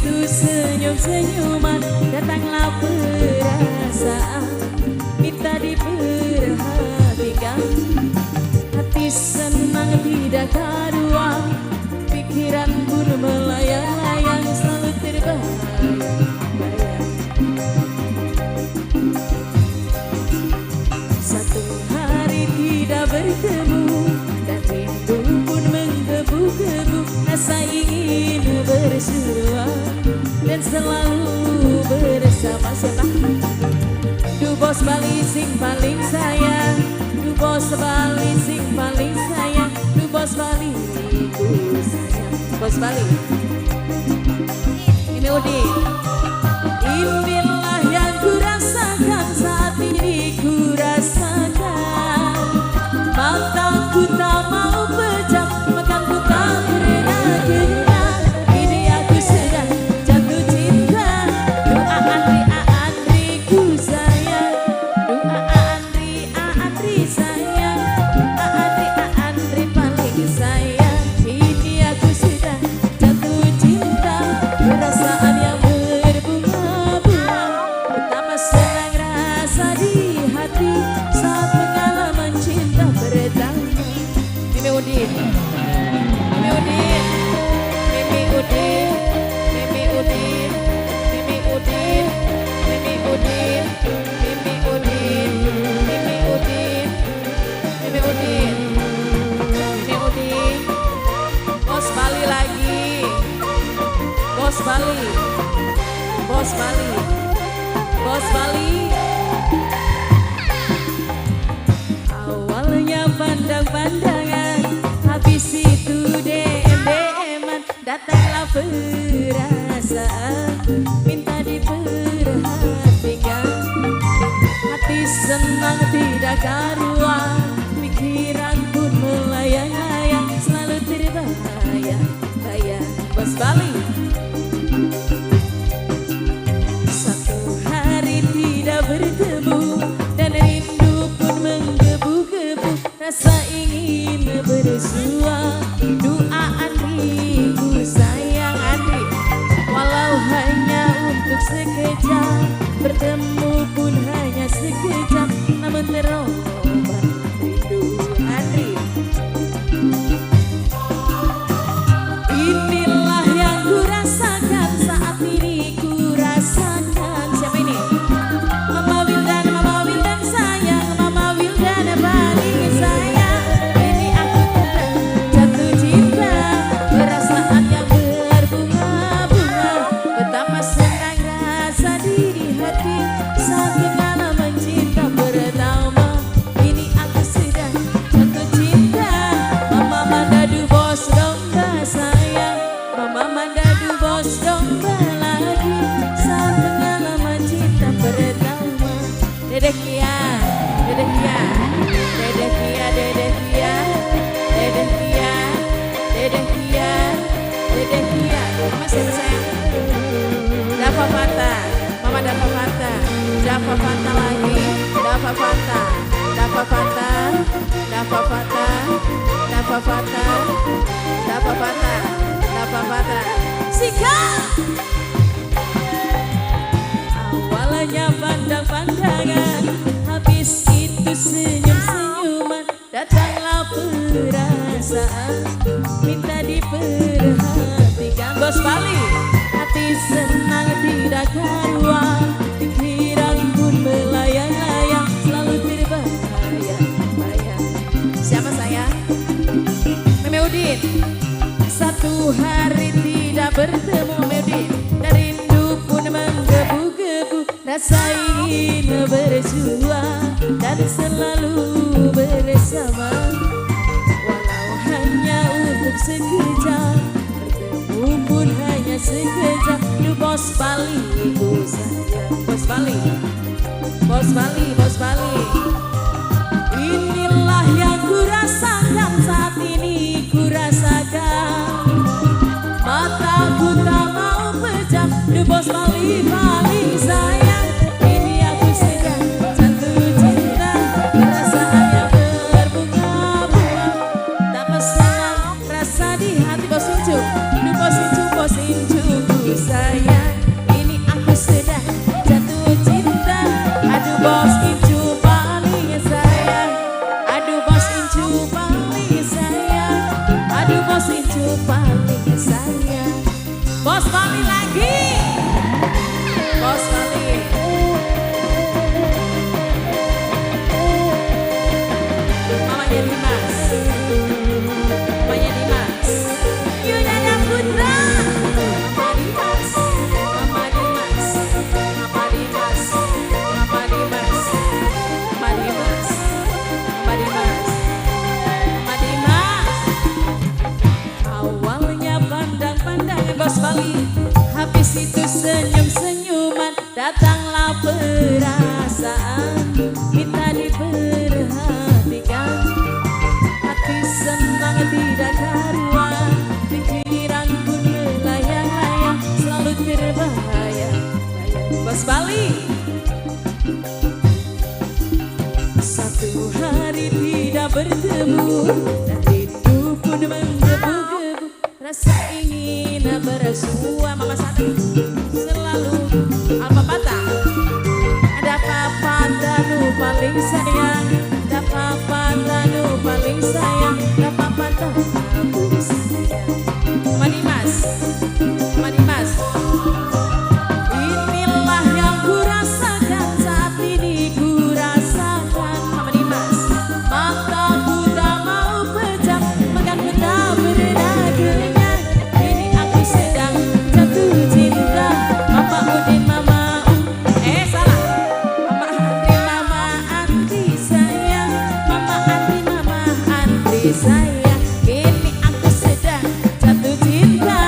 situ senyum-senyuman, datanglah perasaan minta diperhatikan. Hati senang tidak karuan, pikiran pun melayang-layang, selalu terbayang-bayang. Satu hari tidak bertemu dan rindu pun menggebu-gebu, rasa ingin bersua dan selalu bersama. Siapa? Du Bos Bali sing paling sayang, Du Bos Bali sing paling sayang, Du Bos Bali ku sayang. Bos Bali ini Udin. Inilah yang ku rasakan saat ini, ku rasakan. Mataku tak mau pejam, makanku tak pernah kenyang. Ini aku sedang jatuh cinta. Doa Andri ku sayang, doa Andri sayang, Andri paling sayang. Ini aku sedang jatuh cinta, perasaan yang berbunga-bunga, betapa senang rasa di hati saat pengalaman cinta pertama. Mimi Udin, Mimi Udin, Mimi Udin, Mimi Udin, Mimi Udin, Mimi Udin, Mimi Udin, Mimi Udin, Mimi Udin, Mimi Udin. Bos Bali lagi, Bos Bali, Bos Bali, Bos Bali. Awalnya pandang-pandangan, habis itu DM-DM-an, datanglah perasaan minta diperhatikan. Hati senang tidak karuan, pikiran pun melayang-layang, selalu terbayang-bayang. Bos Bali. Satu hari tidak bertemu dan rindu pun menggebu-gebu, rasa ingin bersua. Doa Andri ku sayang, Andri, walau hanya untuk sekejap, bertemu pun hanya sekejap, namun terobat rindu. Andri, inilah yang ku rasakan saat ini, ku rasakan. Siapa ini? Mama Wildan sayang, Mama Wildan paling sayang. Ini aku sedang jatuh cinta, perasaan yang berbunga-bunga, betapa senang rasa di hati saat pengalaman cinta pertama. Ini aku sedang jatuh cinta. Mama mandadu bos domba sayang, Mama mandadu bos domba lagi saat pengalaman cinta pertama. Dedek Kia, Dedek Kia, Dedek Kia, Dedek Kia, Dedek Kia, Dedek Kia, Dedek Kia. Mama siapa sayang? Dafa Fata, Mama Dafa Fata, Dafa Fata lagi, Dafa Fata, Dafa Fata, Dafa Fata, Dafa Fata, Dafa Fata, Dafa Fata. Sika. Awalnya pandang-pandangan, habis itu senyum-senyuman, datanglah perasaan minta diperhatikan. Bos Bali. Hati senang tidak karuan, pikiran pun melayang-layang, selalu terbayang-bayang. Siapa sayang? Mimi Udin. Satu hari tidak bertemu, Mimi Udin, dan rindu pun menggebu-gebu, rasa ingin bersua dan selalu bersama. Walau hanya untuk sekejap, bertemu pun hanya sekejap. Du Bos Bali ku sayang. Bos Bali, Bos Bali, Bos Bali. Inilah yang ku rasakan saat ini, ku rasakan. Mataku tak mau pejam, Du Bos Bali paling sayang. Ini aku sedang jatuh cinta, perasaan yang berbunga-bunga, tak senang rasa di hati. Bos Incu, Du Bos Incu, Bos Incu ku sayang. senyum-senyuman, datanglah perasaan, minta diperhatikan. Hati senang tidak karuan, pikiran pun melayang-layang, selalu terbayang-bayang. Bos Bali. Satu hari tidak bertemu, dan rindu pun menggebu-gebu, rasa ingin bersua. Mama Sati selalu alma patah. Ada papa tanu paling sayang, ada papa tanu paling sayang, ada papa tanu paling sayang. Mama Dimas, Mama Dimas. Inilah yang kurasakan saat ini, kurasakan. Mama Dimas. Mataku tak mau pejam, makanku tak berenang kenyang. Ini aku sedang jatuh cinta. Mama Udin, Mama salah. Mama Andri, Mama Andri sayang. Mama Andri, Mama Andri sayang. Ini aku sedang jatuh cinta.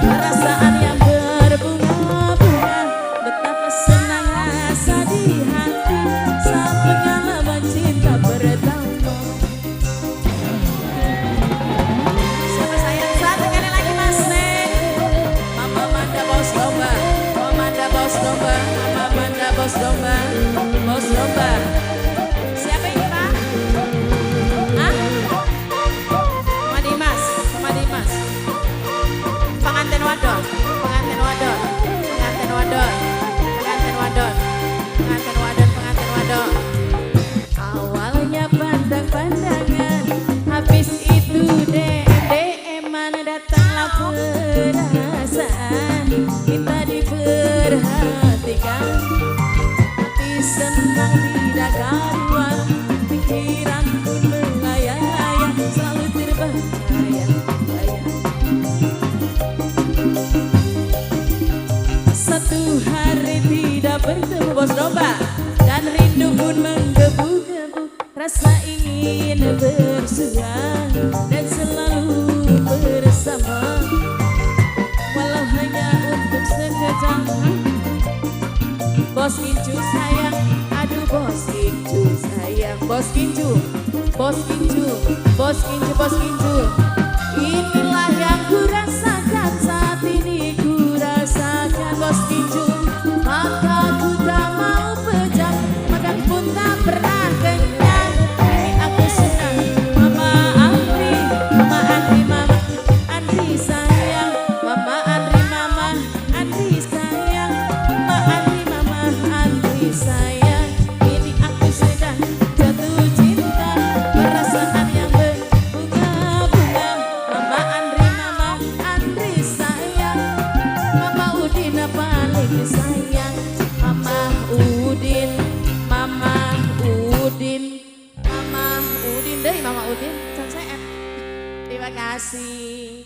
Perasaan yang berbunga-bunga, betapa senang rasa di hati saat pengalaman cinta pertama. Siapa sayang satu kali lagi Mas Neng. Mama Manda bos domba, Mama Manda bos domba, Mama Manda bos domba, bos domba. Siapa ini Pak? Hah? Mama Dimas, Mama Dimas. Pengantin wadon, pengantin wadon, pengantin wadon, pengantin wadon, pengantin wadon, pengantin wadon. Awalnya pandang-pandangan, habis itu DM-an, datanglah perasaan, kita diperhatikan. Hati senang tidak karuan, pikiran pun melayang-layang, selalu terbayang-bayang. Satu hari tidak bertemu bos domba, dan rindu pun menggebu-gebu, rasa ingin bersua dan selalu bersama, walau hanya untuk sekejap. Bos Kincu sayang, aduh bos Kincu sayang, bos Kincu, bos Kincu, bos Kincu, bos Kincu. Inilah yang kurasakan saat ini, kurasakan bos Kincu. Mataku tak mau pejam, makan pun tak pernah kenyang. Ini aku senang. Mama Andri, Mama Andri, Mama Andri sayang. Mama Andri, Mama Andri sayang. Mama Andri, Mama Andri sayang. Ini aku sedang jatuh cinta, perasaan yang berbunga-bunga. Mama Andri, Mama Andri sayang. Mama Udin paling sayang. Mama Udin, Mama Udin, Mama Udin deh, Mama Udin. Terima kasih.